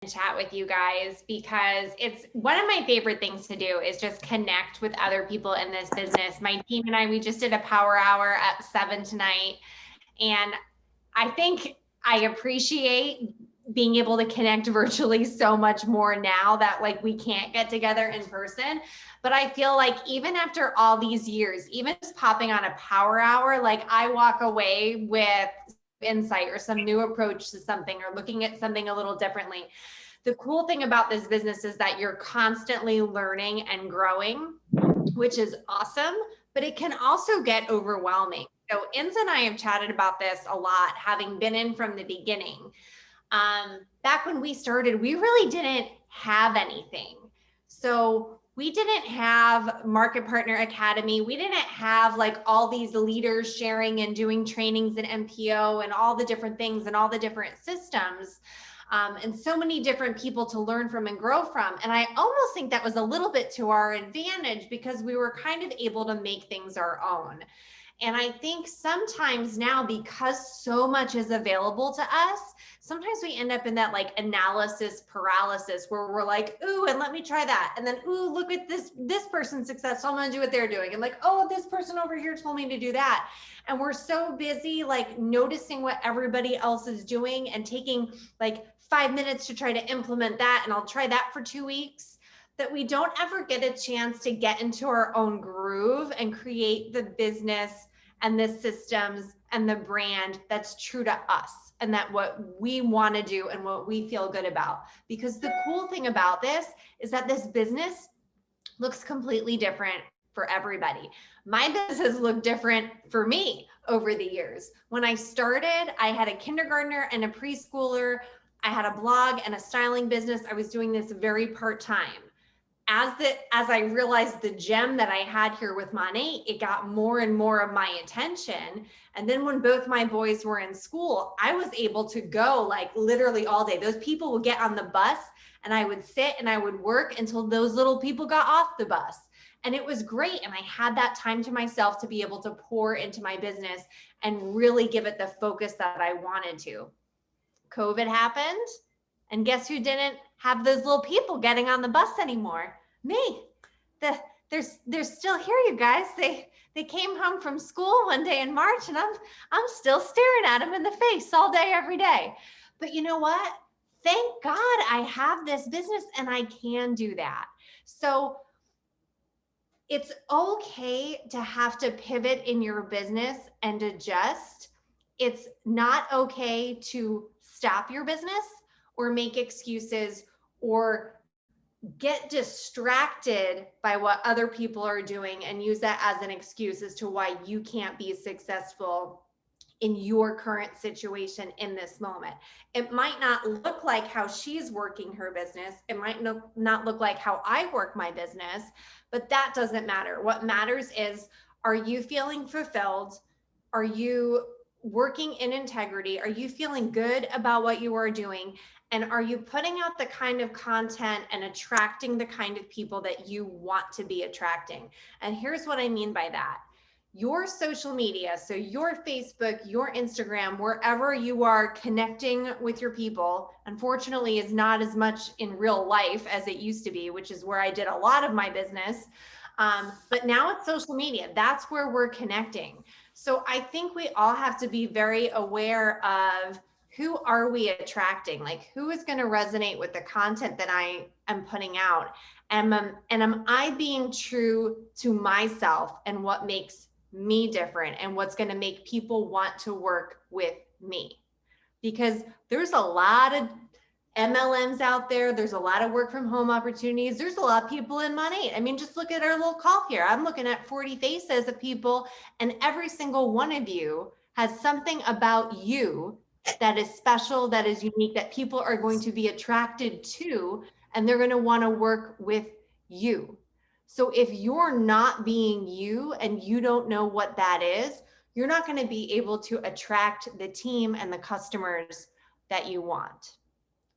chat with you guys because it's one of my favorite things to do is just connect with other people in this business. My team and I, we just did a power hour at 7 tonight. And I think I appreciate being able to connect virtually so much more now that like we can't get together in person. But I feel like even after all these years, even just popping on a power hour, like I walk away with insight or some new approach to something or looking at something a little differently. The cool thing about this business is that you're constantly learning and growing, which is awesome, but it can also get overwhelming. So Inz and I have chatted about this a lot, having been in from the beginning. Back when we started, we really didn't have anything. So we didn't have Market Partner Academy. We didn't have like all these leaders sharing and doing trainings in MPO and all the different things and all the different systems. And so many different people to learn from and grow from. And I almost think that was a little bit to our advantage because we were kind of able to make things our own. And I think sometimes now, because so much is available to us, sometimes we end up in that like analysis paralysis where we're like, ooh, and let me try that. And then, ooh, look at this person's success. So I'm going to do what they're doing. And like, oh, this person over here told me to do that. And we're so busy like noticing what everybody else is doing and taking like 5 minutes to try to implement that. And I'll try that for 2 weeks, that we don't ever get a chance to get into our own groove and create the business and the systems and the brand that's true to us and that what we want to do and what we feel good about. Because the cool thing about this is that this business looks completely different for everybody. My business looked different for me over the years. When I started, I had a kindergartner and a preschooler. I had a blog and a styling business. I was doing this very part-time. As I realized the gem that I had here with Monat, it got more and more of my attention. And then when both my boys were in school, I was able to go like literally all day. Those people would get on the bus and I would sit and I would work until those little people got off the bus. And it was great. And I had that time to myself to be able to pour into my business and really give it the focus that I wanted to. COVID happened. And guess who didn't have those little people getting on the bus anymore? Me. They're still here, you guys. They came home from school one day in March, and I'm still staring at them in the face all day, every day. But you know what? Thank God I have this business and I can do that. So it's okay to have to pivot in your business and adjust. It's not okay to stop your business or make excuses or get distracted by what other people are doing and use that as an excuse as to why you can't be successful in your current situation in this moment. It might not look like how she's working her business. It might not look like how I work my business, but that doesn't matter. What matters is, are you feeling fulfilled? Are you working in integrity? Are you feeling good about what you are doing? And are you putting out the kind of content and attracting the kind of people that you want to be attracting? And here's what I mean by that. Your social media, so your Facebook, your Instagram, wherever you are connecting with your people, unfortunately is not as much in real life as it used to be, which is where I did a lot of my business. But now it's social media. That's where we're connecting. So I think we all have to be very aware of who are we attracting? Like, who is going to resonate with the content that I am putting out? And am I being true to myself and what makes me different and what's going to make people want to work with me? Because there's a lot of MLMs out there. There's a lot of work from home opportunities. There's a lot of people in money. I mean, just look at our little call here. I'm looking at 40 faces of people, and every single one of you has something about you that is special, that is unique, that people are going to be attracted to, and they're going to want to work with you. So if you're not being you and you don't know what that is, you're not going to be able to attract the team and the customers that you want.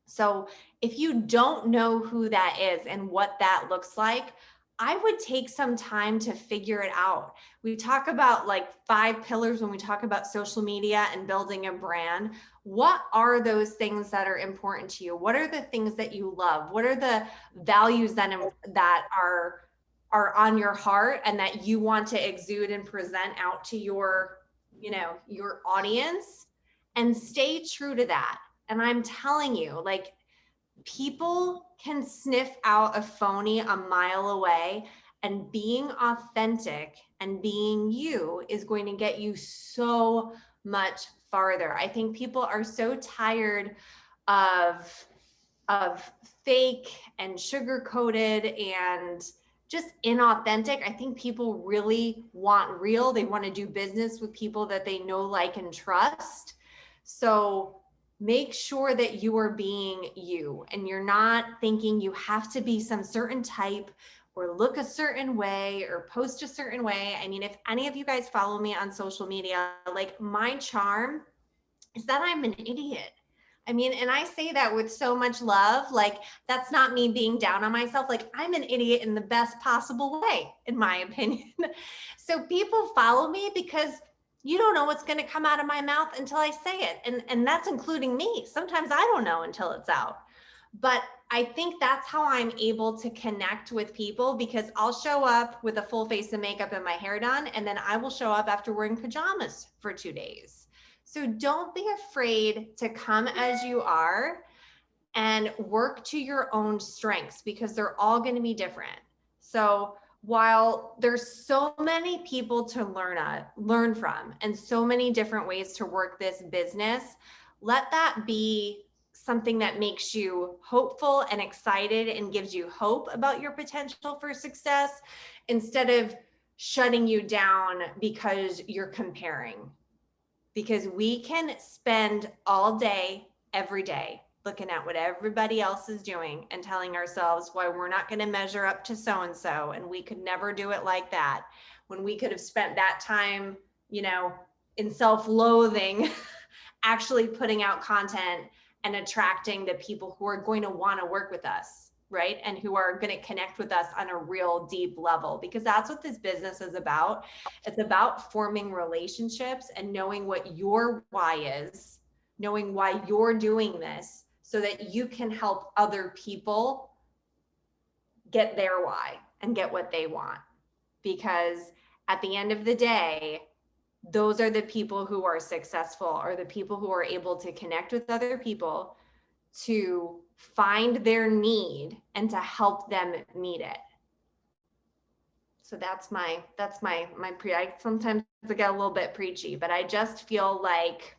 So if you don't know who that is and what that looks like, I would take some time to figure it out. We talk about like 5 pillars when we talk about social media and building a brand. What are those things that are important to you? What are the things that you love? What are the values that are on your heart and that you want to exude and present out to your, your audience, and stay true to that. And I'm telling you, like, people can sniff out a phony a mile away, and being authentic and being you is going to get you so much farther. I think people are so tired of fake and sugar coated and just inauthentic. I think people really want real. They want to do business with people that they know, like, and trust. So make sure that you are being you, and you're not thinking you have to be some certain type or look a certain way or post a certain way. I mean, if any of you guys follow me on social media, like, my charm is that I'm an idiot. I mean, and I say that with so much love. Like, that's not me being down on myself. Like, I'm an idiot in the best possible way, in my opinion. So people follow me because you don't know what's going to come out of my mouth until I say it. And that's including me. Sometimes I don't know until it's out. But I think that's how I'm able to connect with people, because I'll show up with a full face of makeup and my hair done, and then I will show up after wearing pajamas for 2 days. So don't be afraid to come as you are and work to your own strengths, because they're all going to be different. So while there's so many people to learn from and so many different ways to work this business, let that be something that makes you hopeful and excited and gives you hope about your potential for success, instead of shutting you down because you're comparing. Because we can spend all day, every day, looking at what everybody else is doing and telling ourselves why we're not going to measure up to so-and-so, and we could never do it like that, when we could have spent that time, in self-loathing, actually putting out content and attracting the people who are going to want to work with us, right? And who are going to connect with us on a real deep level, because that's what this business is about. It's about forming relationships and knowing what your why is, knowing why you're doing this, so that you can help other people get their why and get what they want. Because at the end of the day, those are the people who are successful, are the people who are able to connect with other people, to find their need and to help them meet it. So that's my I sometimes get a little bit preachy, but I just feel like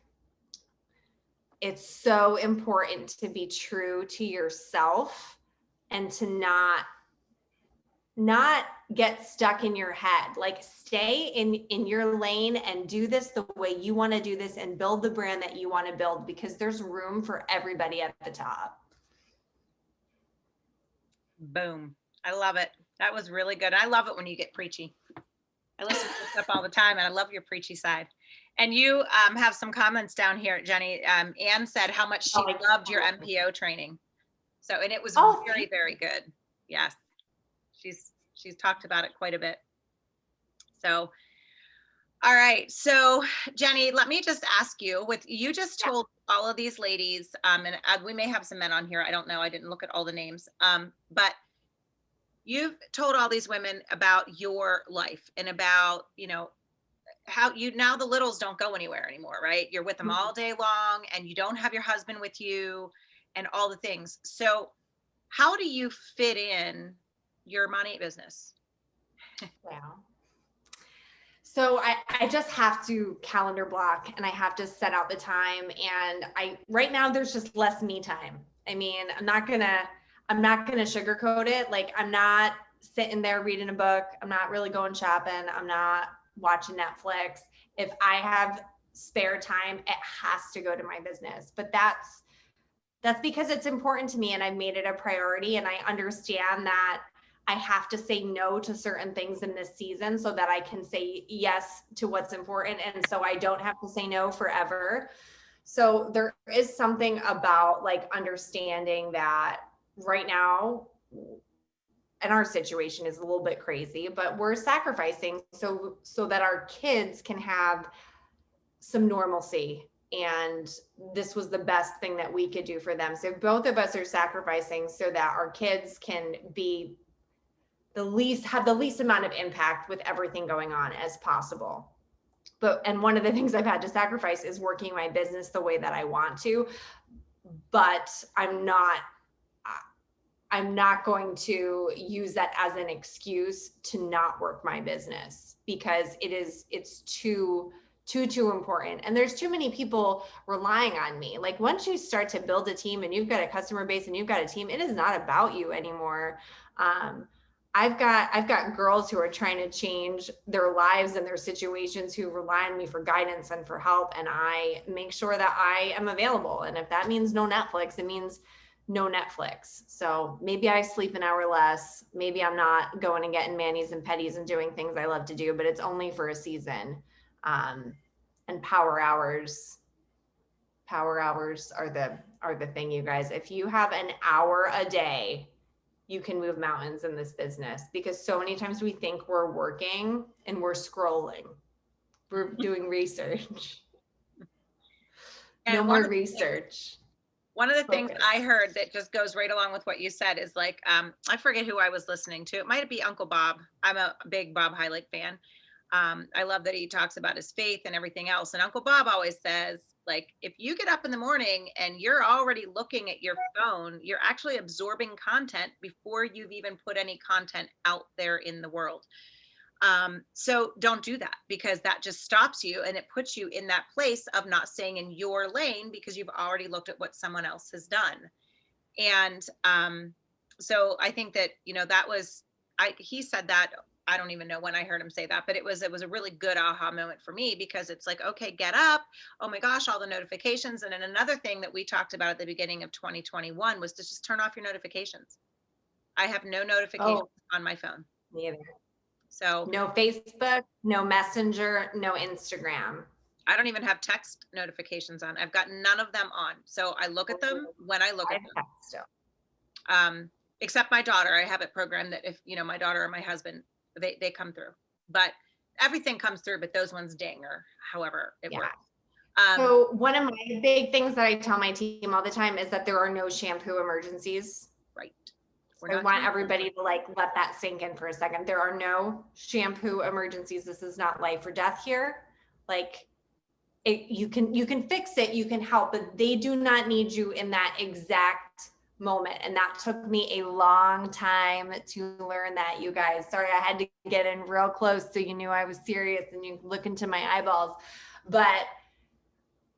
it's so important to be true to yourself and to not get stuck in your head. Like, stay in your lane and do this the way you want to do this, and build the brand that you want to build, because there's room for everybody at the top. Boom. I love it. That was really good. I love it when you get preachy. I listen to stuff all the time, and I love your preachy side. And you have some comments down here, Jenny. Anne said how much she loved your MPO training. So, and it was very, very good. Yes. She's talked about it quite a bit. So, all right. So, Jenny, let me just ask you, you just told all of these ladies, and we may have some men on here. I don't know. I didn't look at all the names. But you've told all these women about your life and about, how now the littles don't go anywhere anymore, right? You're with them all day long, and you don't have your husband with you and all the things. So how do you fit in your money business? Wow. So I just have to calendar block, and I have to set out the time. And right now there's just less me time. I mean, I'm not gonna sugarcoat it. Like, I'm not sitting there reading a book. I'm not really going shopping. I'm not watching Netflix. If I have spare time, it has to go to my business. But that's because it's important to me, and I've made it a priority, and I understand that I have to say no to certain things in this season so that I can say yes to what's important. And so I don't have to say no forever. So there is something about, like, understanding that right now, and our situation is a little bit crazy, but we're sacrificing so that our kids can have some normalcy And this was the best thing that we could do for them. So both of us are sacrificing so that our kids can be have the least amount of impact with everything going on as possible. And one of the things I've had to sacrifice is working my business the way that I want to, but I'm not going to use that as an excuse to not work my business, because it's too important. And there's too many people relying on me. Like, once you start to build a team and you've got a customer base and you've got a team, it is not about you anymore. I've got girls who are trying to change their lives and their situations, who rely on me for guidance and for help. And I make sure that I am available. And if that means no Netflix, it means no Netflix. So maybe I sleep an hour less. Maybe I'm not going and getting manis and petties and doing things I love to do, but it's only for a season. And power hours are the thing, you guys. If you have an hour a day, you can move mountains in this business, because so many times we think we're working and we're scrolling. We're doing research. And no more research. One of the things I heard that just goes right along with what you said is like, I forget who I was listening to. It might be Uncle Bob. I'm a big Bob Heilig fan. I love that he talks about his faith and everything else. And Uncle Bob always says, like, if you get up in the morning and you're already looking at your phone, you're actually absorbing content before you've even put any content out there in the world. So don't do that, because that just stops you and it puts you in that place of not staying in your lane because you've already looked at what someone else has done. And so I think that, that was, he said that, I don't even know when I heard him say that, but it was a really good aha moment for me, because it's like, okay, get up. Oh my gosh, all the notifications. And then another thing that we talked about at the beginning of 2021 was to just turn off your notifications. I have no notifications on my phone. Neither. So no Facebook, no Messenger, no Instagram. I don't even have text notifications on. I've got none of them on. So I look at them when I look at them. Still. Except my daughter, I have it programmed that if, my daughter or my husband, they come through, but everything comes through, but those ones ding, or however it works. So one of my big things that I tell my team all the time is that there are no shampoo emergencies. Right. I want everybody to let that sink in for a second. There are no shampoo emergencies. This is not life or death here. You can fix it, you can help, but they do not need you in that exact moment. And that took me a long time to learn that, you guys. Sorry, I had to get in real close so you knew I was serious and you look into my eyeballs. But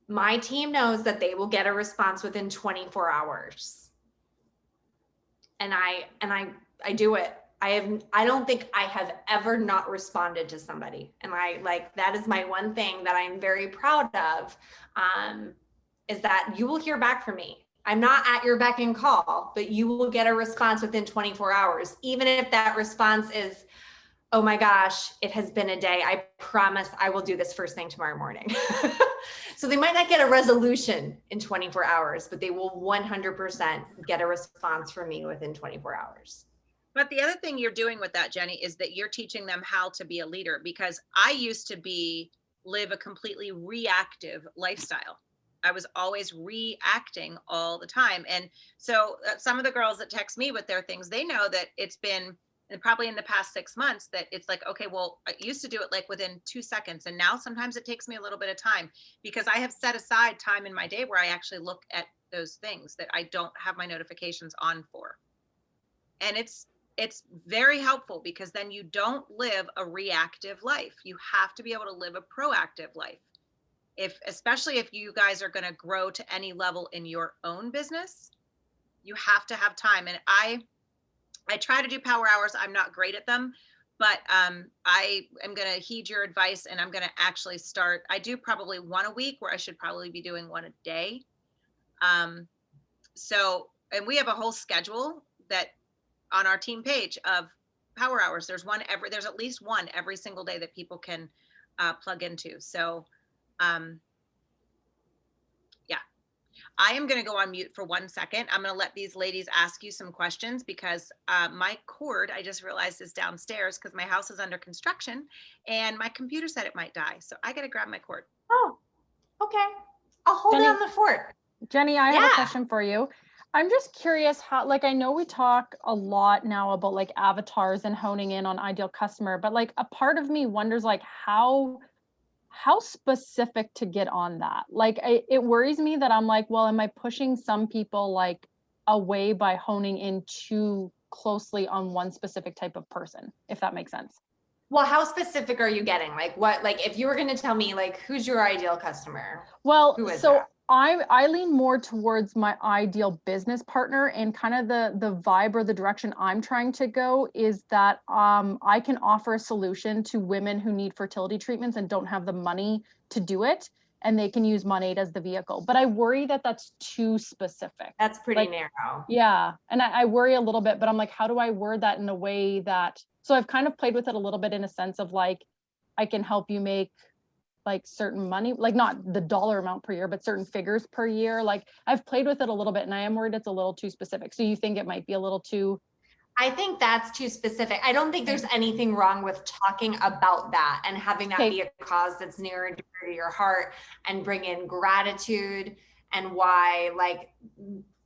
my team knows that they will get a response within 24 hours. And I do it. I don't think I have ever not responded to somebody. And that is my one thing that I'm very proud of, is that you will hear back from me. I'm not at your beck and call, but you will get a response within 24 hours. Even if that response is, oh my gosh, it has been a day. I promise I will do this first thing tomorrow morning. So they might not get a resolution in 24 hours, but they will 100% get a response from me within 24 hours. But the other thing you're doing with that, Jenny, is that you're teaching them how to be a leader, because I used to live a completely reactive lifestyle. I was always reacting all the time. And so some of the girls that text me with their things, they know that it's been, and probably in the past 6 months, that it's like, okay, well, I used to do it like within 2 seconds. And now sometimes it takes me a little bit of time, because I have set aside time in my day where I actually look at those things that I don't have my notifications on for. And it's very helpful, because then you don't live a reactive life. You have to be able to live a proactive life. Especially if you guys are going to grow to any level in your own business, you have to have time. And I try to do power hours. I'm not great at them, but I am going to heed your advice, and I'm going to actually start. I do probably one a week, where I should probably be doing one a day. And we have a whole schedule that on our team page of power hours. There's at least one every single day that people can plug into. So yeah, I am going to go on mute for 1 second. I'm going to let these ladies ask you some questions, because my cord, I just realized, is downstairs, because my house is under construction and my computer said it might die. So I got to grab my cord. Oh, okay. I'll hold Jenny- down the fort. Jenny, I have Yeah. a question for you. I'm just curious how, like, I know we talk a lot now about like avatars and honing in on ideal customer, but like a part of me wonders like how specific to get on that. Like it worries me that I'm like, well, am I pushing some people like away by honing in too closely on one specific type of person, if that makes sense? Well, how specific are you getting? Like what, like if you were going to tell me like, who's your ideal customer? Well, Who is so that? I lean more towards my ideal business partner, and kind of the vibe or the direction I'm trying to go is that I can offer a solution to women who need fertility treatments and don't have the money to do it, and they can use Monade as the vehicle. But I worry that that's too specific. That's pretty like, narrow. Yeah, and I worry a little bit, but I'm like, how do I word that in a way that, so I've kind of played with it a little bit in a sense of like, I can help you make like certain money, like not the dollar amount per year, but certain figures per year. Like I've played with it a little bit and I am worried it's a little too specific. So you think it might be a little too? I think that's too specific. I don't think there's anything wrong with talking about that and having that be a cause that's near and dear to your heart, and bring in gratitude and why like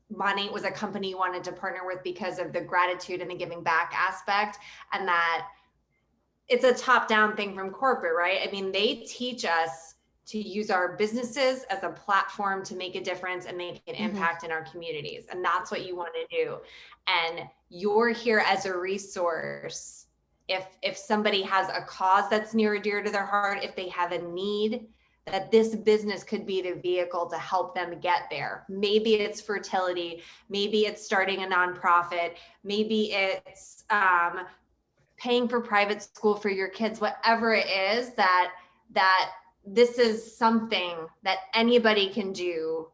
Monade was a company you wanted to partner with because of the gratitude and the giving back aspect, and that it's a top-down thing from corporate, right? I mean, they teach us to use our businesses as a platform to make a difference and make an impact in our communities. And that's what you want to do. And you're here as a resource. If somebody has a cause that's near or dear to their heart, if they have a need, that this business could be the vehicle to help them get there. Maybe it's fertility, maybe it's starting a nonprofit, maybe it's paying for private school for your kids, whatever it is, that this is something that anybody can do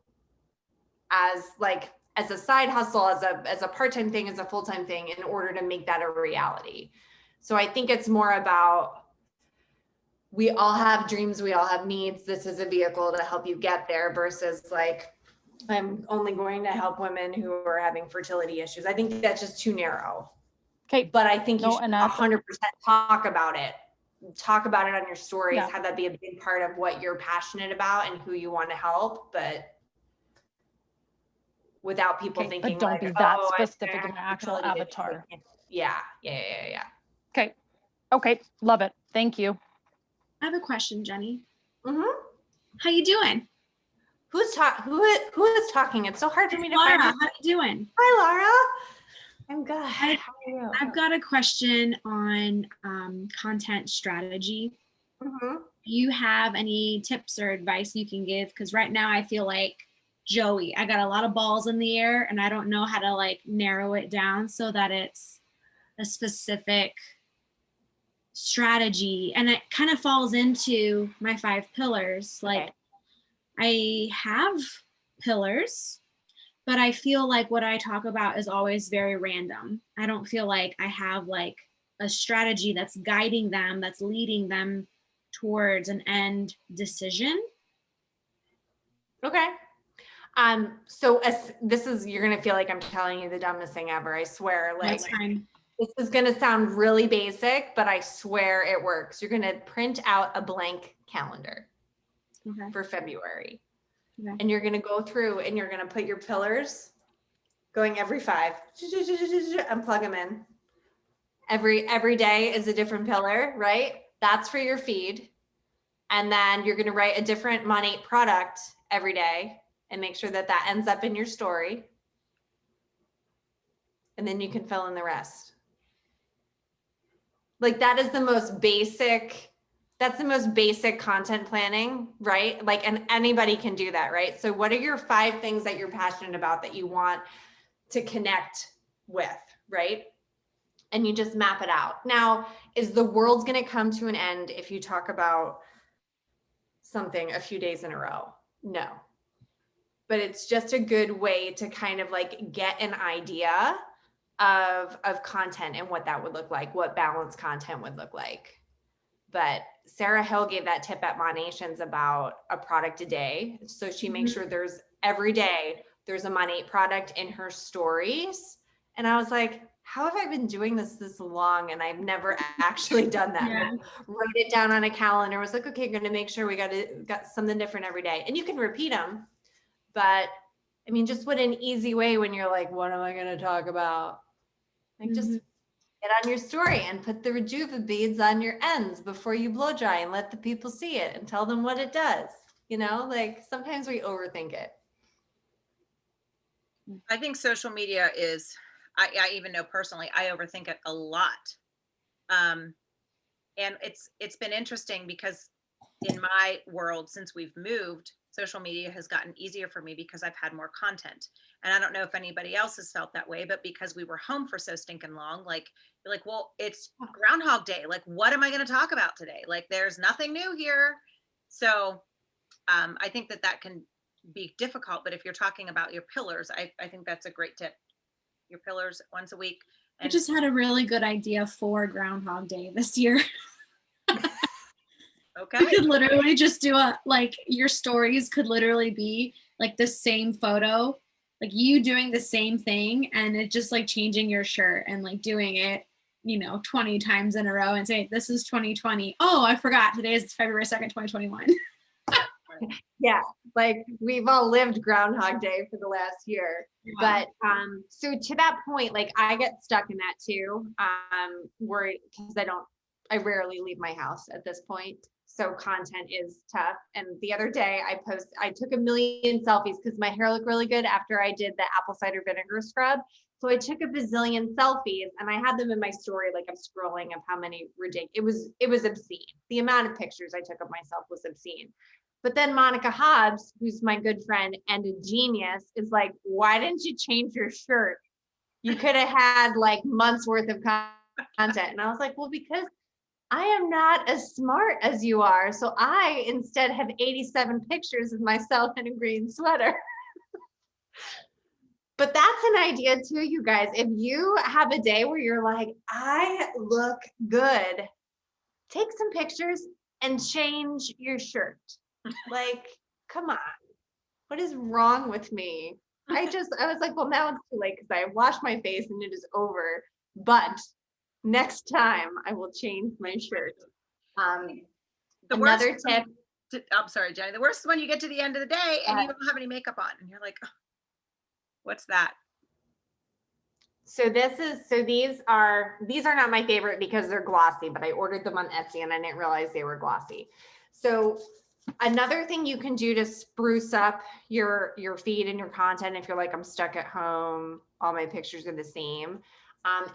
as a side hustle, as a part-time thing, as a full-time thing, in order to make that a reality. So I think it's more about, we all have dreams, we all have needs. This is a vehicle to help you get there, versus like, I'm only going to help women who are having fertility issues. I think that's just too narrow. Okay. But I think you should enough. 100% talk about it. Talk about it on your stories. Yeah. Have that be a big part of what you're passionate about and who you want to help, but without people thinking, but don't like, be that oh, specific in your actual fertility avatar. issues. Yeah. Okay. Love it. Thank you. I have a question, Jenny. Mm-hmm. How you doing? Who is talking? It's so hard for me to Laura, find. how you doing? Hi, Laura. I'm good. How are you? I've got a question on content strategy. Mm-hmm. Do you have any tips or advice you can give? Because right now I feel like Joey. I got a lot of balls in the air and I don't know how to like narrow it down so that it's a specific strategy. And it kind of falls into my 5 pillars. Like I have pillars, but I feel like what I talk about is always very random. I don't feel like I have like a strategy that's guiding them, that's leading them towards an end decision. Okay. So as this is, you're going to feel like I'm telling you the dumbest thing ever. I swear. Like, That's fine. this is going to sound really basic, but I swear it works. You're going to print out a blank calendar for February. Okay. And you're going to go through and you're going to put your pillars going every 5 and plug them in. Every day is a different pillar, right? That's for your feed. And then you're going to write a different Monade product every day and make sure that that ends up in your story. And then you can fill in the rest. Like that is the most basic, that's the most basic content planning, right? Like, and anybody can do that, right? So what are your 5 things that you're passionate about that you want to connect with, right? And you just map it out. Now, is the world going to come to an end if you talk about something a few days in a row? No. But it's just a good way to kind of like get an idea of content and what that would look like, what balanced content would look like. But Sarah Hill gave that tip at Monations about a product a day. So she makes sure every day there's a Monade product in her stories. And I was like, how have I been doing this long and I've never actually done that? Yeah. Like, wrote it down on a calendar, was like, okay, going to make sure we got something different every day. And you can repeat them, but I mean, just what an easy way when you're like, what am I going to talk about? Like just get on your story and put the Rejuva beads on your ends before you blow dry and let the people see it and tell them what it does. You know, like sometimes we overthink it. I think social media is, I even know personally, I overthink it a lot. And it's been interesting because in my world, since we've moved, social media has gotten easier for me because I've had more content. And I don't know if anybody else has felt that way, but because we were home for so stinking long, like, you're like, well, it's Groundhog Day. Like, what am I going to talk about today? Like, there's nothing new here. So I think that can be difficult, but if you're talking about your pillars, I think that's a great tip. Your pillars once a week. I just had a really good idea for Groundhog Day this year. Okay. You could literally just do your stories could literally be like the same photo, like you doing the same thing, and it just like changing your shirt and like doing it, 20 times in a row and say, this is 2020. Oh, I forgot. Today is February 2nd, 2021. Yeah, like we've all lived Groundhog Day for the last year. Yeah. But so to that point, like I get stuck in that too. Where because I rarely leave my house at this point. So content is tough. And the other day I took a million selfies because my hair looked really good after I did the apple cider vinegar scrub. So I took a bazillion selfies and I had them in my story, like I'm scrolling of how many ridiculous. It was obscene. The amount of pictures I took of myself was obscene. But then Monica Hobbs, who's my good friend and a genius, is like, why didn't you change your shirt? You could have had like months worth of content. And I was like, well, because I am not as smart as you are. So I instead have 87 pictures of myself in a green sweater. But that's an idea too, you guys. If you have a day where you're like, I look good, take some pictures and change your shirt. Like, come on. What is wrong with me? I was like, well, now it's too late because I washed my face and it is over. But next time I will change my shirt. Another tip. I'm sorry, Jenny. The worst is when you get to the end of the day and you don't have any makeup on and you're like, oh, what's that? So these are not my favorite because they're glossy, but I ordered them on Etsy and I didn't realize they were glossy. So another thing you can do to spruce up your feed and your content, if you're like, I'm stuck at home, all my pictures are the same,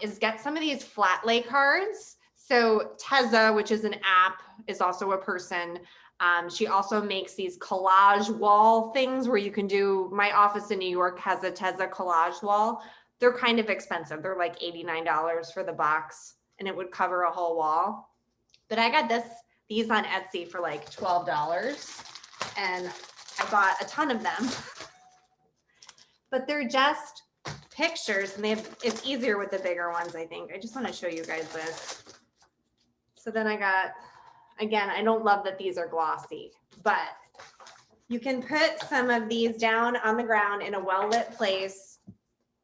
is get some of these flat lay cards. So Tezza, which is an app, is also a person. She also makes these collage wall things where you can do, my office in New York has a Tezza collage wall. They're kind of expensive. They're like $89 for the box and it would cover a whole wall. But I got these on Etsy for like $12 and I bought a ton of them. But they're just pictures and it's easier with the bigger ones, I think. I just want to show you guys this. So then I got, again, I don't love that these are glossy, but you can put some of these down on the ground in a well-lit place,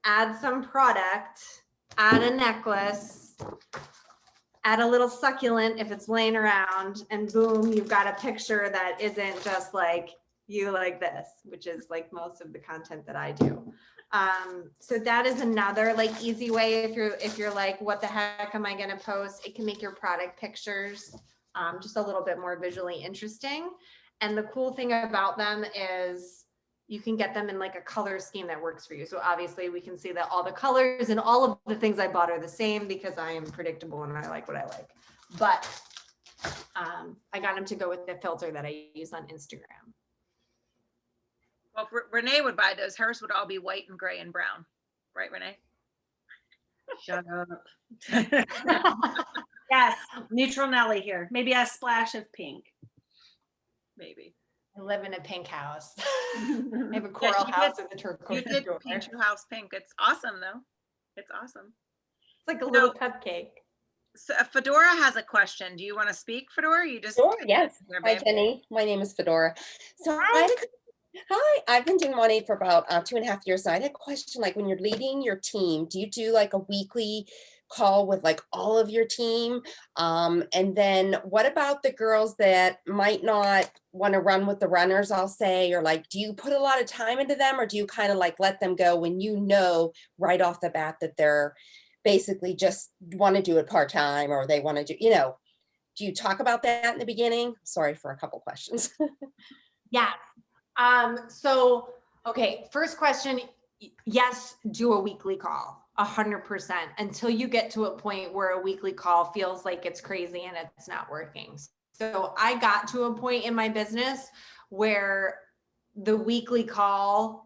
add some product, add a necklace, add a little succulent if it's laying around, and boom, you've got a picture that isn't just like you like this, which is like most of the content that I do. So that is another like easy way if you're like, what the heck am I going to post? It can make your product pictures just a little bit more visually interesting. And the cool thing about them is you can get them in like a color scheme that works for you. So obviously we can see that all the colors and all of the things I bought are the same because I am predictable and I like what I like. But I got them to go with the filter that I use on Instagram. Well, if Renee would buy those, hers would all be white and gray and brown. Right, Renee? Shut up. Yes, neutral Nelly here. Maybe a splash of pink. Maybe. I live in a pink house. I have a coral house with a turquoise You did door. paint your house pink. It's awesome though. It's awesome. It's like a little cupcake. So Fedora has a question. Do you want to speak, Fedora? You just Sure, yes. Here, Hi, babe. Jenny. My name is Fedora. So I Hi, I've been doing Monade for about 2.5 years now. I had a question, like when you're leading your team, do you do like a weekly call with like all of your team? And then what about the girls that might not want to run with the runners, I'll say, or like, do you put a lot of time into them, or do you kind of like let them go when you know right off the bat that they're basically just want to do it part-time, or they want to do, do you talk about that in the beginning? Sorry for a couple questions. Yeah. So, okay, first question, yes, do a weekly call, 100%, until you get to a point where a weekly call feels like it's crazy and it's not working. So I got to a point in my business where the weekly call,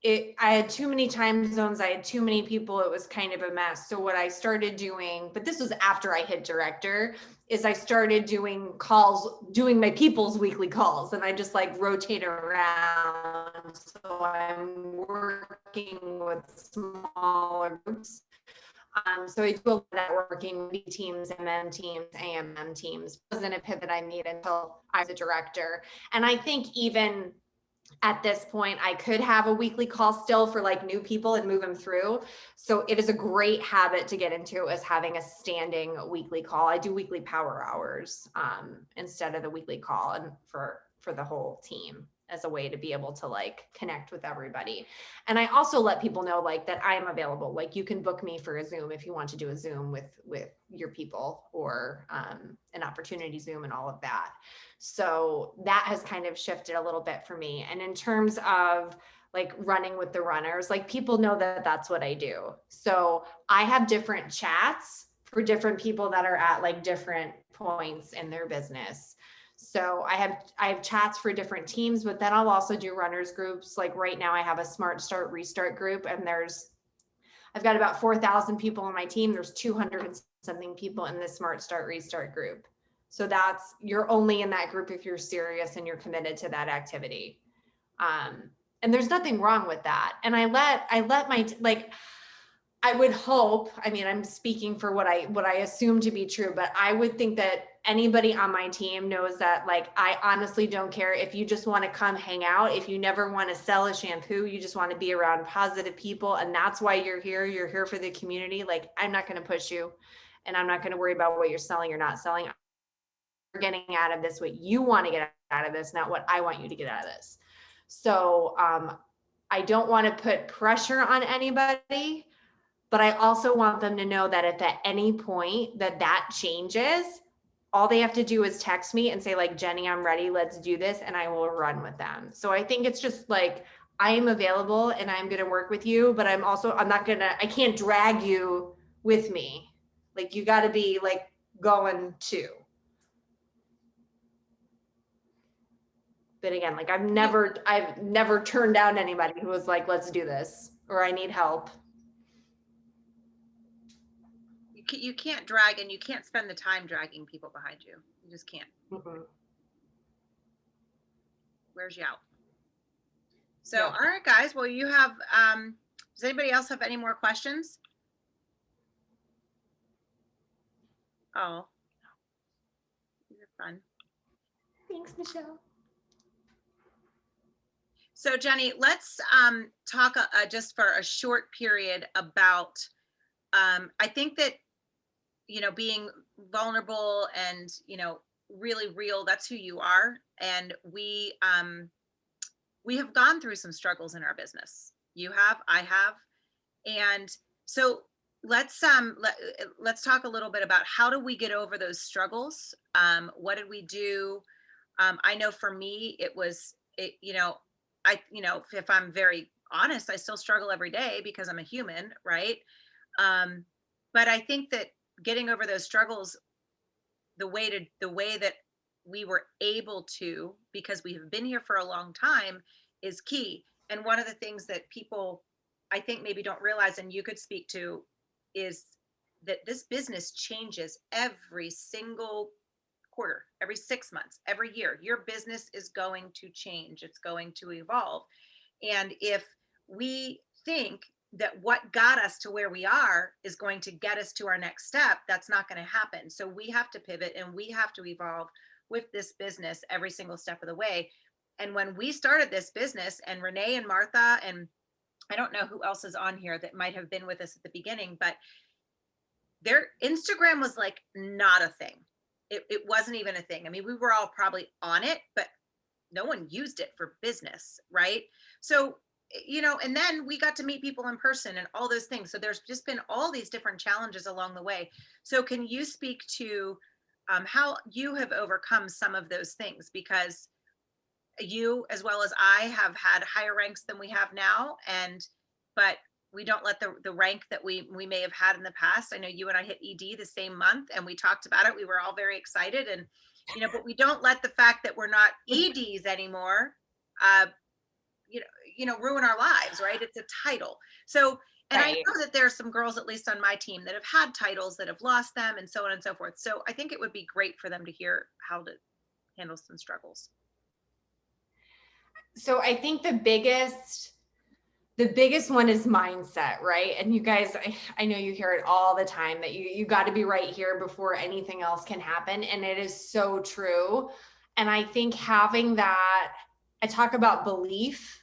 I had too many time zones. I had too many people. It was kind of a mess. So what I started doing, but this was after I hit director, is I started doing calls, doing my people's weekly calls, and I just like rotate around. So I'm working with smaller groups. So I do a lot of that working with teams, MM teams, AMM teams. It wasn't a pivot I made until I was a director. And I think even at this point, I could have a weekly call still for like new people and move them through. So it is a great habit to get into, is having a standing weekly call. I do weekly power hours instead of the weekly call, and for the whole team, as a way to be able to like connect with everybody. And I also let people know like that I am available. Like you can book me for a Zoom if you want to do a Zoom with your people, or an opportunity Zoom and all of that. So that has kind of shifted a little bit for me. And in terms of like running with the runners, like people know that that's what I do. So I have different chats for different people that are at like different points in their business. So I have chats for different teams, but then I'll also do runners groups. Like right now I have a Smart Start Restart group, and I've got about 4,000 people on my team. There's 200 and something people in this Smart Start Restart group. So you're only in that group if you're serious and you're committed to that activity. And there's nothing wrong with that. And I let my, I would hope, I mean, I'm speaking for what I assume to be true, but I would think that anybody on my team knows that, like, I honestly don't care if you just want to come hang out. If you never want to sell a shampoo, you just want to be around positive people, and that's why you're here for the community. Like, I'm not going to push you, and I'm not going to worry about what you're selling or not selling. You're getting out of this what you want to get out of this, not what I want you to get out of this. So I don't want to put pressure on anybody, but I also want them to know that if at any point that changes, all they have to do is text me and say, like, Jenny, I'm ready, let's do this, and I will run with them. So I think it's just like, I am available and I'm going to work with you, but I can't drag you with me. Like, you got to be like going too. But again, like, I've never turned down anybody who was like, let's do this, or I need help. You can't drag, and you can't spend the time dragging people behind you. You just can't. Mm-hmm. Wears you out. So, Yeah. All right, guys. Well, you have, does anybody else have any more questions? Oh, these are fun. Thanks, Michelle. So Jenny, let's talk just for a short period about, I think that, being vulnerable and, really real, that's who you are. And we have gone through some struggles in our business. You have, I have. And so let's talk a little bit about how do we get over those struggles? What did we do? I know for me, if I'm very honest, I still struggle every day because I'm a human, right? But I think that getting over those struggles, the way that we were able to, because we have been here for a long time, is key. And one of the things that people, I think, maybe don't realize, and you could speak to, is that this business changes every single quarter, every 6 months, every year. Your business is going to change. It's going to evolve. And if we think that what got us to where we are is going to get us to our next step, that's not going to happen. So we have to pivot and we have to evolve with this business every single step of the way. And when we started this business, and Renee and Martha, and I don't know who else is on here that might have been with us at the beginning, but their Instagram was like not a thing. It wasn't even a thing. I mean, we were all probably on it, but no one used it for business, right? So, and then we got to meet people in person and all those things. So there's just been all these different challenges along the way. So can you speak to how you have overcome some of those things? Because you, as well as I, have had higher ranks than we have now, but we don't let the rank that we may have had in the past. I know you and I hit ED the same month, and we talked about it. We were all very excited, and but we don't let the fact that we're not EDs anymore, ruin our lives, right? It's a title. So, and Right. I know that there are some girls, at least on my team, that have had titles that have lost them, and so on and so forth. So I think it would be great for them to hear how to handle some struggles. So I think the biggest one is mindset, right? And you guys, I know you hear it all the time that you got to be right here before anything else can happen. And it is so true. And I think having that, I talk about belief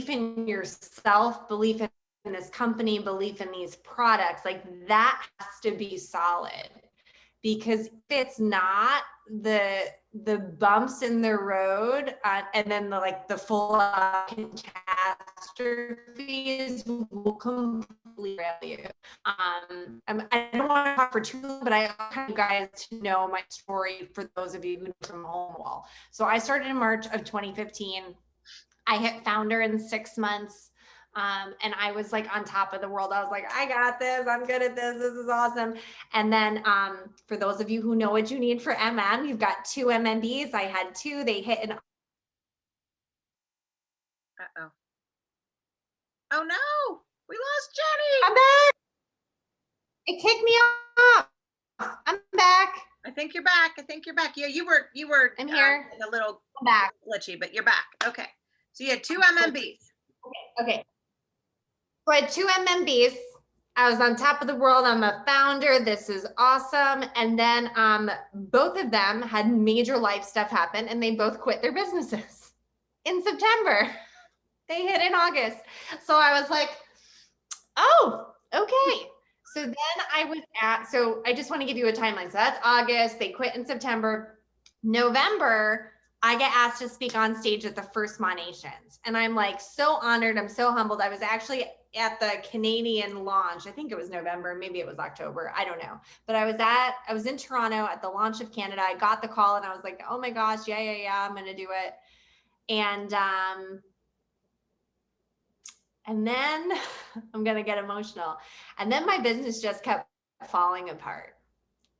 in yourself, belief in this company, belief in these products, like that has to be solid. Because if it's not, the bumps in the road and then the full catastrophes will completely rail you. I don't want to talk for too long, but I want you guys to know my story for those of you who know from Homewall. So I started in March of 2015. I hit founder in 6 months. And I was like on top of the world. I was like, I got this. I'm good at this. This is awesome. And then for those of you who know what you need for MM, you've got 2 MMBs. I had 2. They hit an. Uh-oh. Oh no, we lost Jenny. I'm back. It kicked me off. I'm back. I think you're back. Yeah, you were I'm here. a little I'm back. glitchy, but you're back. Okay. So you had 2 MMBs. Okay. So I had 2 MMBs. I was on top of the world. I'm a founder. This is awesome. And then both of them had major life stuff happen, and they both quit their businesses in September. They hit in August. So I was like, oh, okay. So then so I just want to give you a timeline. So that's August. They quit in September. November, I get asked to speak on stage at the first Monations. And I'm like so honored. I'm so humbled. I was actually at the Canadian launch. I think it was November, maybe it was October. I don't know. But I was in Toronto at the launch of Canada. I got the call and I was like, oh my gosh, yeah, I'm going to do it. And then I'm going to get emotional. And then my business just kept falling apart.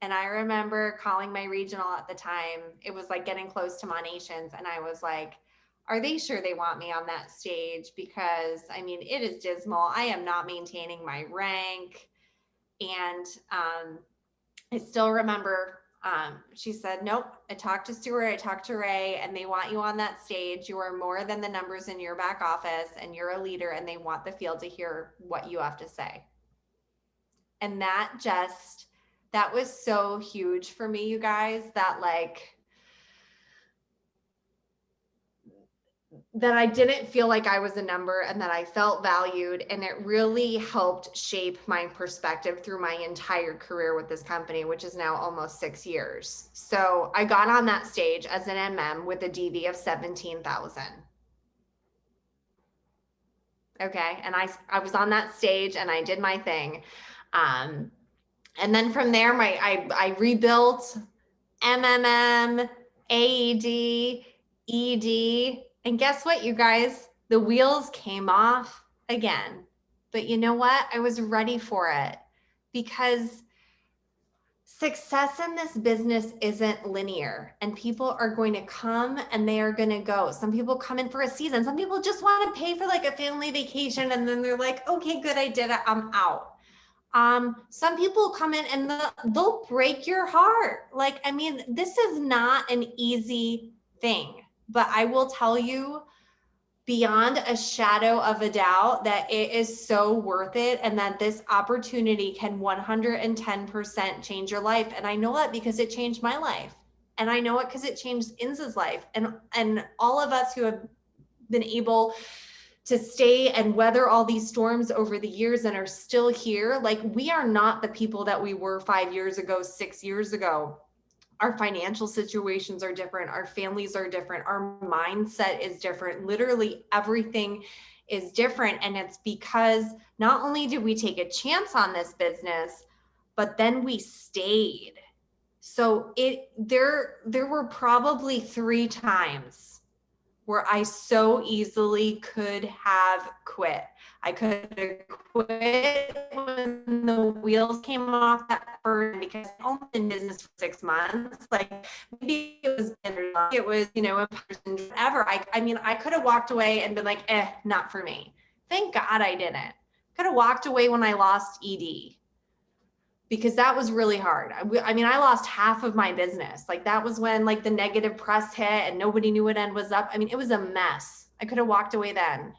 And I remember calling my regional at the time. It was like getting close to Monations. And I was like, are they sure they want me on that stage? Because I mean, it is dismal. I am not maintaining my rank. And I still remember she said, nope, I talked to Stuart, I talked to Ray, and they want you on that stage. You are more than the numbers in your back office, and you're a leader, and they want the field to hear what you have to say. And that was so huge for me, you guys, that I didn't feel like I was a number, and that I felt valued. And it really helped shape my perspective through my entire career with this company, which is now almost 6 years. So I got on that stage as an MM with a DV of 17,000. Okay. And I was on that stage and I did my thing. And then from there, I rebuilt MMM, AED, ED, and guess what, you guys? The wheels came off again. But you know what? I was ready for it, because success in this business isn't linear, and people are going to come and they are going to go. Some people come in for a season. Some people just want to pay for like a family vacation, and then they're like, okay, good, I did it, I'm out. Some people come in and they'll break your heart. Like, I mean, this is not an easy thing, but I will tell you beyond a shadow of a doubt that it is so worth it, and that this opportunity can 110% change your life. And I know that because it changed my life. And I know it because it changed Inza's life. And all of us who have been able to stay and weather all these storms over the years and are still here, like, we are not the people that we were 5 years ago, 6 years ago. Our financial situations are different. Our families are different. Our mindset is different. Literally everything is different. And it's because not only did we take a chance on this business, but then we stayed. So there were probably 3 times where I so easily could have quit. I could have quit when the wheels came off that first, because I only been in business for 6 months. Like, maybe it was, in person, whatever. I mean, I could have walked away and been like, not for me. Thank God I didn't. Could have walked away when I lost ED, because that was really hard. I mean, I lost half of my business. Like, that was when, like, the negative press hit and nobody knew what end was up. I mean, it was a mess. I could have walked away then.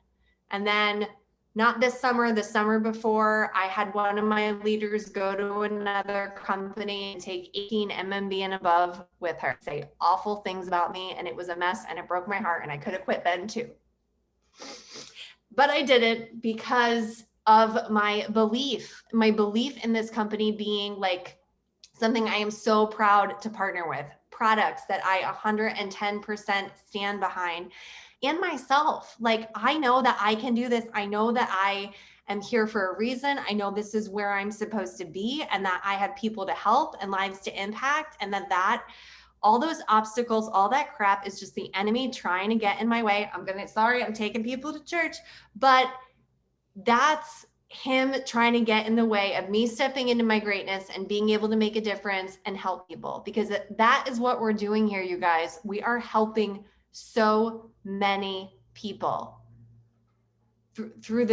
And then, not this summer, the summer before, I had one of my leaders go to another company and take 18 MMB and above with her, say awful things about me. And it was a mess and it broke my heart, and I could have quit then too. But I didn't, because of my belief in this company being like something I am so proud to partner with, products that I 110% stand behind, and myself. Like, I know that I can do this. I know that I am here for a reason. I know this is where I'm supposed to be, and that I have people to help and lives to impact, and that all those obstacles, all that crap is just the enemy trying to get in my way. I'm taking people to church, but that's him trying to get in the way of me stepping into my greatness and being able to make a difference and help people, because that is what we're doing here, you guys. We are helping so many people through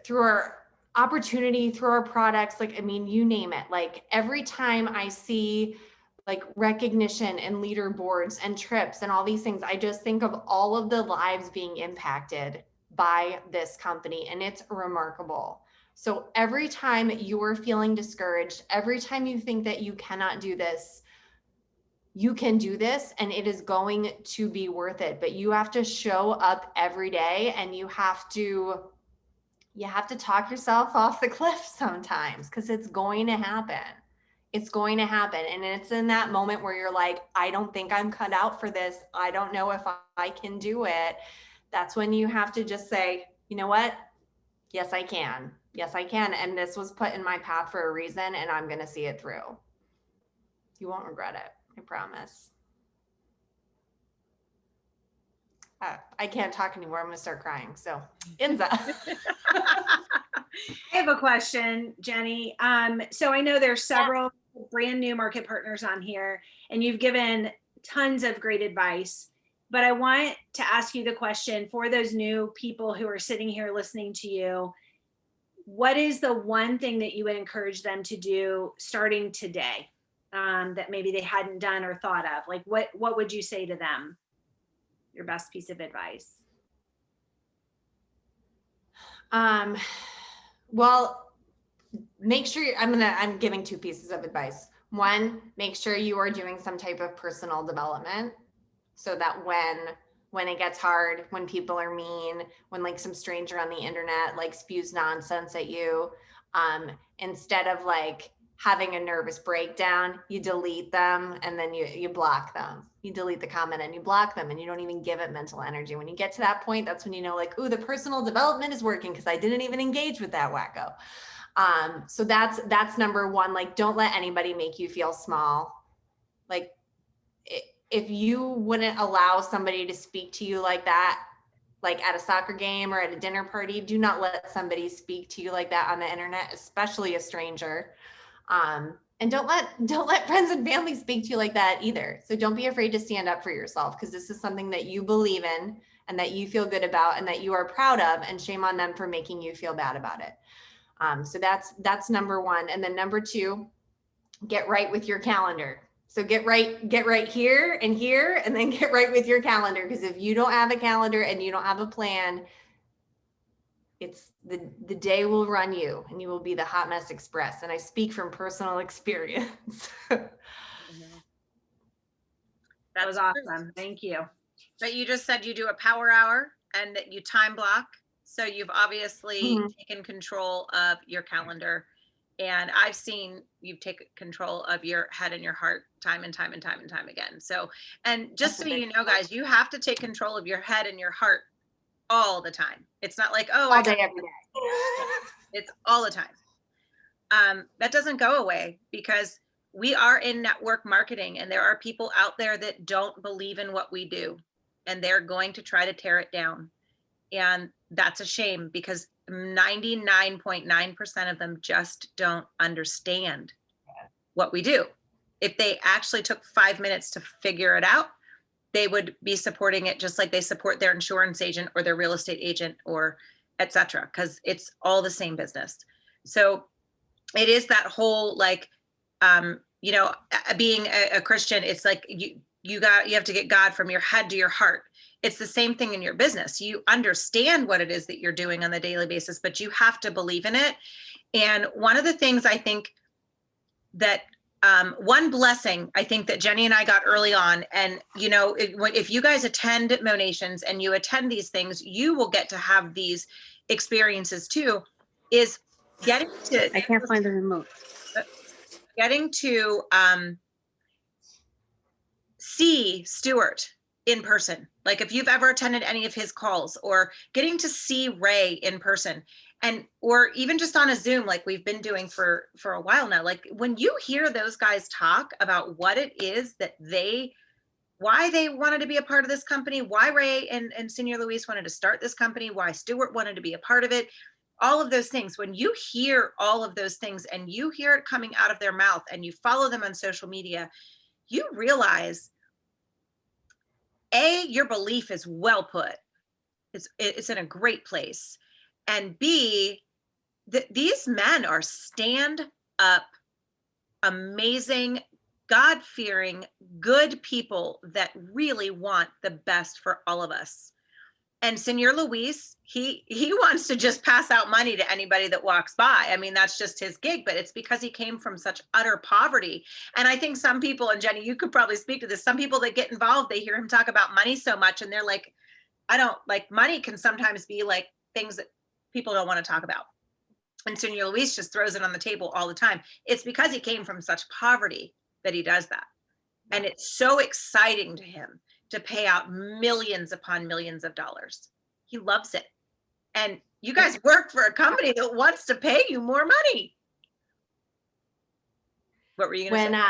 our opportunity, through our products. Like, I mean, you name it. Like, every time I see like recognition and leaderboards and trips and all these things, I just think of all of the lives being impacted by this company, and it's remarkable. So every time you're feeling discouraged, every time you think that you cannot do this, you can do this, and it is going to be worth it. But you have to show up every day, and you have to talk yourself off the cliff sometimes, because it's going to happen. It's going to happen. And it's in that moment where you're like, I don't think I'm cut out for this. I don't know if I can do it. That's when you have to just say, you know what? Yes, I can. Yes, I can. And this was put in my path for a reason, and I'm going to see it through. You won't regret it. I promise. I can't talk anymore. I'm going to start crying. So, Inza. I have a question, Jenny. So I know there's several brand new market partners on here, and you've given tons of great advice. But I want to ask you the question for those new people who are sitting here listening to you. What is the one thing that you would encourage them to do starting today, that maybe they hadn't done or thought of? Like, what would you say to them? Your best piece of advice? Well, make sure I'm giving 2 pieces of advice. One, make sure you are doing some type of personal development, so that when it gets hard, when people are mean, when like some stranger on the internet like spews nonsense at you, instead of like having a nervous breakdown, you delete them, and then you block them. You delete the comment and you block them, and you don't even give it mental energy. When you get to that point, that's when you know, like, ooh, the personal development is working, because I didn't even engage with that wacko. So that's number one. Like, don't let anybody make you feel small. Like, if you wouldn't allow somebody to speak to you like that, like at a soccer game or at a dinner party, do not let somebody speak to you like that on the internet, especially a stranger. And don't let friends and family speak to you like that either. So don't be afraid to stand up for yourself, because this is something that you believe in and that you feel good about and that you are proud of, and shame on them for making you feel bad about it. So that's number one. And then number 2, get right with your calendar. So get right here, and then get right with your calendar. Because if you don't have a calendar and you don't have a plan, it's the day will run you, and you will be the hot mess express. And I speak from personal experience. That was true. awesome. Thank you. But you just said you do a power hour and that you time block. So you've obviously taken control of your calendar. And I've seen you take control of your head and your heart time and time and time and time again. So, and just so you know, guys, you have to take control of your head and your heart all the time. It's not like, oh, All day, every day. it's all the time. That doesn't go away because we are in network marketing and there are people out there that don't believe in what we do and they're going to try to tear it down. And that's a shame because 99.9% of them just don't understand what we do. If they actually took 5 minutes to figure it out, they would be supporting it just like they support their insurance agent or their real estate agent or et cetera, because it's all the same business. So it is that whole like, you know, being a Christian, it's like you have to get God from your head to your heart. It's the same thing in your business. You understand what it is that you're doing on the daily basis, but you have to believe in it. And one of the things I think that one blessing I think that Jenny and I got early on, and you know, if you guys attend Monations and you attend these things, you will get to have these experiences too, is getting to, I can't find the remote. Getting to see Stuart in person. Like if you've ever attended any of his calls, or getting to see Ray in person, and or even just on a Zoom like we've been doing for a while now. Like when you hear those guys talk about what it is that why they wanted to be a part of this company, why Ray and Senior Luis wanted to start this company, why Stuart wanted to be a part of it, all of those things. When you hear all of those things and you hear it coming out of their mouth and you follow them on social media, you realize A, your belief is well put. It's in a great place. And B, these men are stand up, amazing, God-fearing, good people that really want the best for all of us. And Senor Luis, he wants to just pass out money to anybody that walks by. I mean, that's just his gig, but it's because he came from such utter poverty. And I think some people, and Jenny, you could probably speak to this, some people that get involved, they hear him talk about money so much and they're like, I don't like, money can sometimes be like things that people don't want to talk about. And Senor Luis just throws it on the table all the time. It's because he came from such poverty that he does that. And it's so exciting to him to pay out millions upon millions of dollars. He loves it. And you guys work for a company that wants to pay you more money. What were you going to say?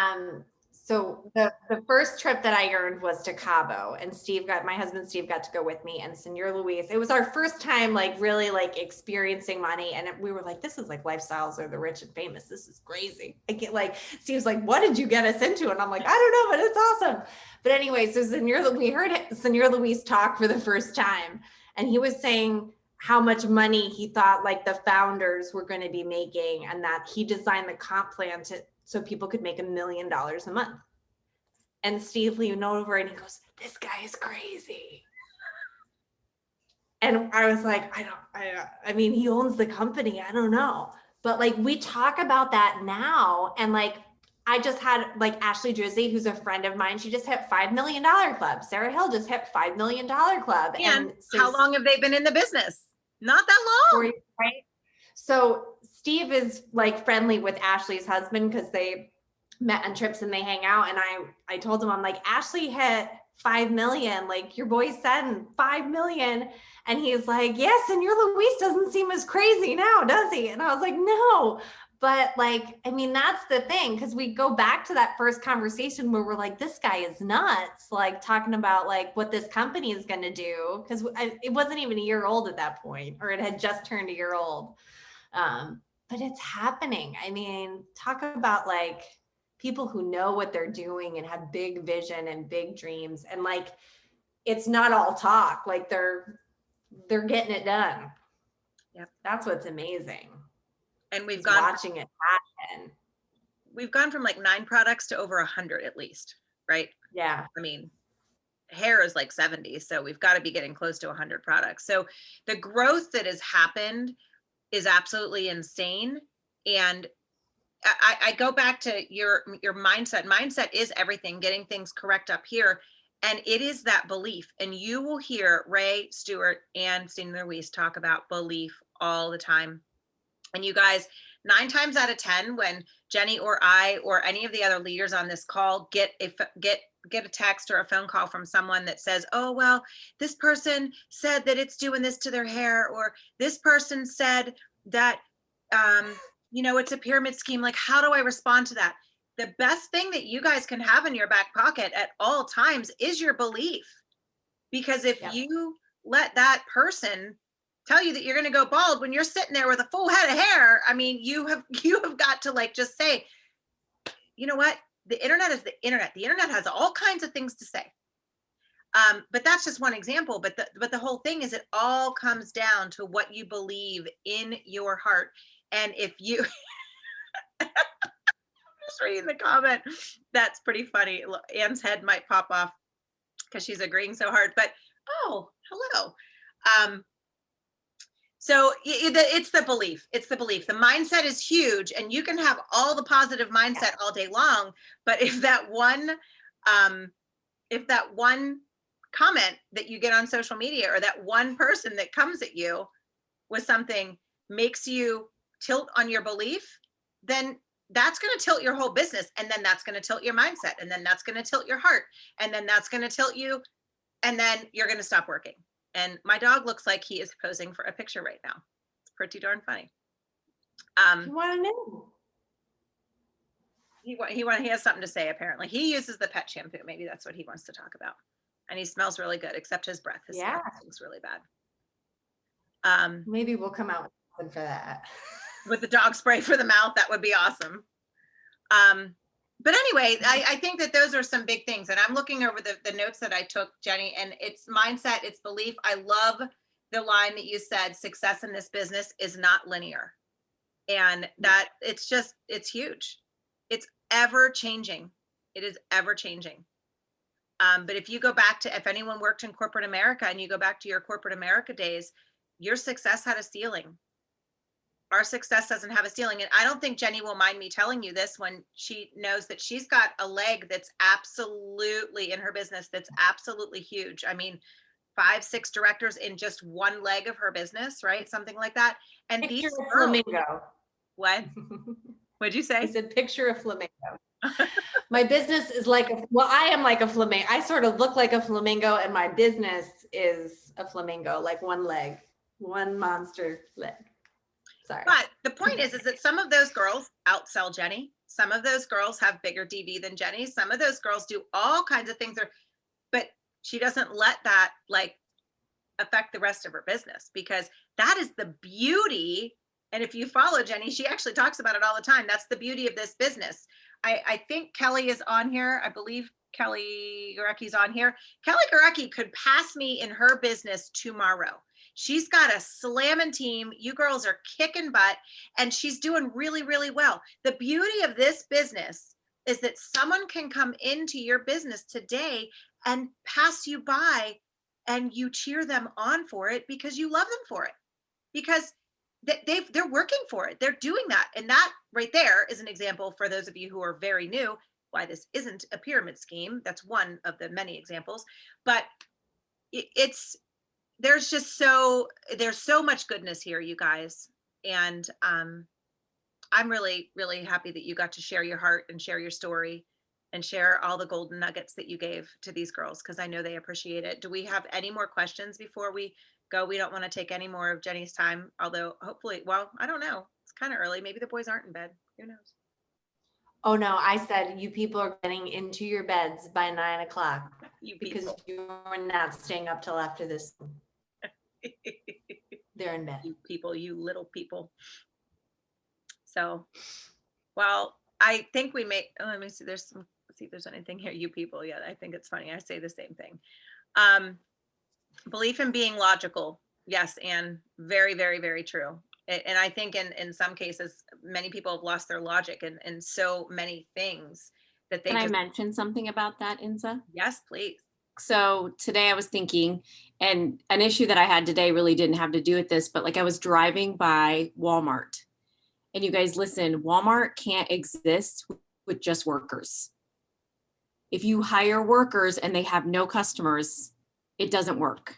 So the first trip that I earned was to Cabo, and my husband Steve got to go with me, and Senor Luis. It was our first time like really like experiencing money, and we were like, this is like Lifestyles of the Rich and Famous. This is crazy. I get like, Steve's like, what did you get us into? And I'm like, I don't know, but it's awesome. But anyway, so we heard Senor Luis talk for the first time, and he was saying how much money he thought like the founders were going to be making, and that he designed the comp plan so people could make $1 million a month. And Steve leaned over and he goes, this guy is crazy. And I was like, I mean, he owns the company. I don't know. But like, we talk about that now. And like, I just had like Ashley Drizzy, who's a friend of mine. She just hit $5 million club. Sarah Hill just hit $5 million club. And how long have they been in the business? Not that long. Right. So Steve is like friendly with Ashley's husband because they met on trips and they hang out. And I told him, I'm like, Ashley hit 5 million, like your boy said, 5 million. And he's like, yes, and your Luis doesn't seem as crazy now, does he? And I was like, no. But like, I mean, that's the thing, because we go back to that first conversation where we're like, this guy is nuts, like talking about like what this company is going to do. Because it wasn't even a year old at that point, or it had just turned a year old. But it's happening. I mean, talk about like people who know what they're doing and have big vision and big dreams. And like, it's not all talk, like they're getting it done. Yep. That's what's amazing. And we've watching it happen. We've gone from like 9 products to over 100 at least, right? Yeah. I mean, hair is like 70, so we've got to be getting close to 100 products. So the growth that has happened is absolutely insane. And I go back to your mindset. Mindset is everything, getting things correct up here. And it is that belief. And you will hear Ray Stewart and Stina Louise talk about belief all the time. And you guys, 9 times out of 10, when Jenny or I or any of the other leaders on this call get a text or a phone call from someone that says, oh, well, this person said that it's doing this to their hair, or this person said that, it's a pyramid scheme. Like, how do I respond to that? The best thing that you guys can have in your back pocket at all times is your belief. Because if you let that person tell you that you're going to go bald when you're sitting there with a full head of hair, I mean, you have got to like just say, you know what? The internet is the internet. The internet has all kinds of things to say. But that's just one example. But the whole thing is it all comes down to what you believe in your heart. And if you, I'm just reading the comment, that's pretty funny. Anne's head might pop off because she's agreeing so hard. But oh, hello. So it's the belief. It's the belief. The mindset is huge, and you can have all the positive mindset all day long. But if that one comment that you get on social media, or that one person that comes at you with something makes you tilt on your belief, then that's going to tilt your whole business. And then that's going to tilt your mindset. And then that's going to tilt your heart. And then that's going to tilt you. And then you're going to stop working. And my dog looks like he is posing for a picture right now. It's pretty darn funny. You want to know? He has something to say, apparently. He uses the pet shampoo. Maybe that's what he wants to talk about. And he smells really good, except his breath. His breath smells really bad. Maybe we'll come out with something for that. With the dog spray for the mouth, that would be awesome. But anyway, I think that those are some big things. And I'm looking over the notes that I took, Jenny, and it's mindset, it's belief. I love the line that you said, success in this business is not linear. And that it's huge. It's ever changing. It is ever changing. But if you go back to, if anyone worked in corporate America and you go back to your corporate America days, your success had a ceiling. Our success doesn't have a ceiling. And I don't think Jenny will mind me telling you this when she knows that she's got a leg that's absolutely in her business. That's absolutely huge. I mean, 5, 6 directors in just one leg of her business, right? Something like that. And Picture these of girls, flamingo. what? What'd you say? I said picture of flamingo. My business is like, I am like a flamingo. I sort of look like a flamingo, and my business is a flamingo, like one leg, one monster leg. Sorry. But the point is that some of those girls outsell Jenny. Some of those girls have bigger DV than Jenny. Some of those girls do all kinds of things, but she doesn't let that like affect the rest of her business, because that is the beauty. And if you follow Jenny, she actually talks about it all the time. That's the beauty of this business. I think Kelly is on here. I believe Kelly Gurecki's on here. Kelly Gurecki could pass me in her business tomorrow. She's got a slamming team. You girls are kicking butt, and she's doing really, really well. The beauty of this business is that someone can come into your business today and pass you by, and you cheer them on for it because you love them for it, because they're working for it. They're doing that. And that right there is an example for those of you who are very new, why this isn't a pyramid scheme. That's one of the many examples, but there's so much goodness here, you guys. And I'm really, really happy that you got to share your heart and share your story and share all the golden nuggets that you gave to these girls, because I know they appreciate it. Do we have any more questions before we go? We don't want to take any more of Jenny's time, although hopefully, well, I don't know. It's kind of early. Maybe the boys aren't in bed. Who knows? Oh no, I said you people are getting into your beds by 9 o'clock because you're not staying up till after this. They're in bed. You people, you little people. So, well, I think we may, let me see, let's see if there's anything here. You people, yeah, I think it's funny. I say the same thing. Belief in being logical. Yes, and very, very, very true. And I think in some cases, many people have lost their logic in so many things that they Can I mention something about that, Inza? Yes, please. So today I was thinking, and an issue that I had today really didn't have to do with this, but like I was driving by Walmart, and you guys listen, Walmart can't exist with just workers. if you hire workers and they have no customers, it doesn't work.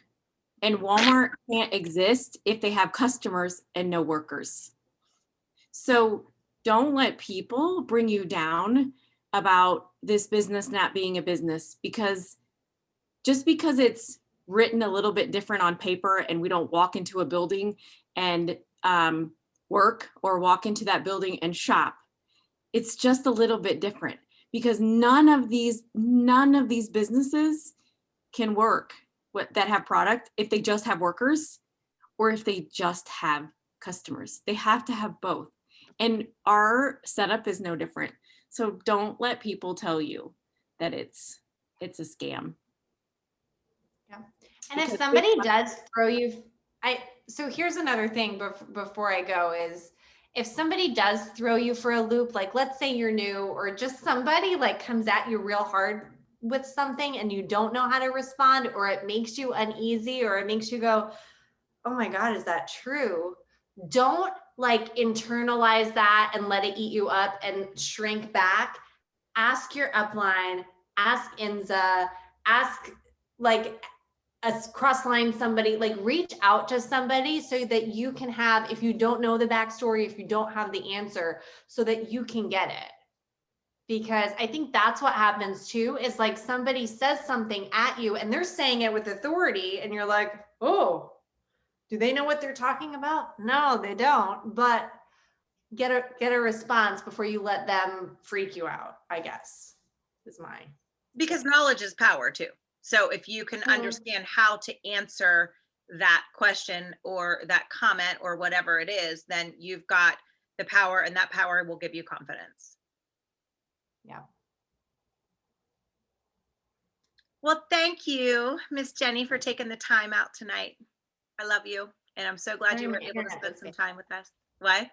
And Walmart can't exist if they have customers and no workers. So don't let people bring you down about this business not being a business, because just because it's written a little bit different on paper and we don't walk into a building and work or walk into that building and shop, it's just a little bit different, because none of these businesses can work that have product if they just have workers or if they just have customers. They have to have both. And our setup is no different. So don't let people tell you that it's a scam. Yeah. And if Because somebody does throw you, so here's another thing before I go is, if somebody does throw you for a loop, like let's say you're new, or just somebody like comes at you real hard with something and you don't know how to respond, or it makes you uneasy, or it makes you go, oh my God, is that true? Don't like internalize that and let it eat you up and shrink back. Ask your upline, ask INZA, ask like a cross-line somebody, like reach out to somebody so that you can have, if you don't know the backstory, if you don't have the answer, so that you can get it. Because I think that's what happens too, is like somebody says something at you and they're saying it with authority and you're like, oh, do they know what they're talking about? No, they don't. But get a response before you let them freak you out, I guess, is mine. Because knowledge is power too. So if you can understand how to answer that question or that comment or whatever it is, then you've got the power, and that power will give you confidence. Yeah. Well, thank you, Miss Jenny, for taking the time out tonight. I love you. And I'm so glad you were able to spend some time with us. What?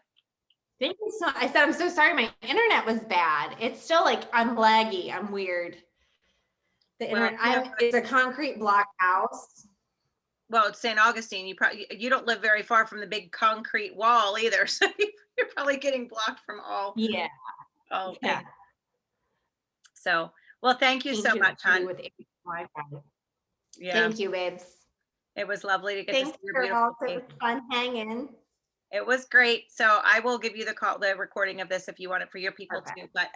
Thank you so. I said, I'm so sorry. My internet was bad. It's still like, I'm laggy. I'm weird. The internet, it's a concrete block house. Well, it's St. Augustine. You don't live very far from the big concrete wall either. So you're probably getting blocked from all. Yeah. Oh, Yeah. So, well, thank you so much, hon. With Wi-Fi. Yeah. Thank you, babes. It was lovely to get Thanks to see your for beautiful all. It face. was fun hanging. It was great. So I will give you the recording of this if you want it for your people too. But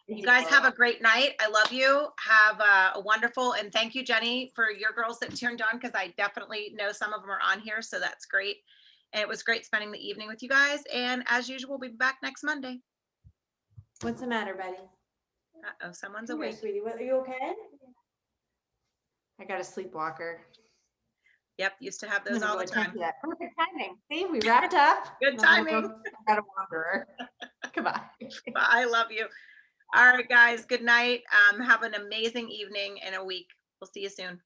you guys have a great night. I love you. Have a wonderful, and thank you, Jenny, for your girls that turned on, because I definitely know some of them are on here. So that's great. And it was great spending the evening with you guys. And as usual, we'll be back next Monday. What's the matter, buddy? Uh-oh, someone's Come here, awake. sweetie. Are you okay? I got a sleepwalker. Yep, used to have those all the time. Perfect timing. See, we wrapped up. Good timing. I got a wanderer. Goodbye. I love you. All right, guys. Good night. Have an amazing evening and a week. We'll see you soon.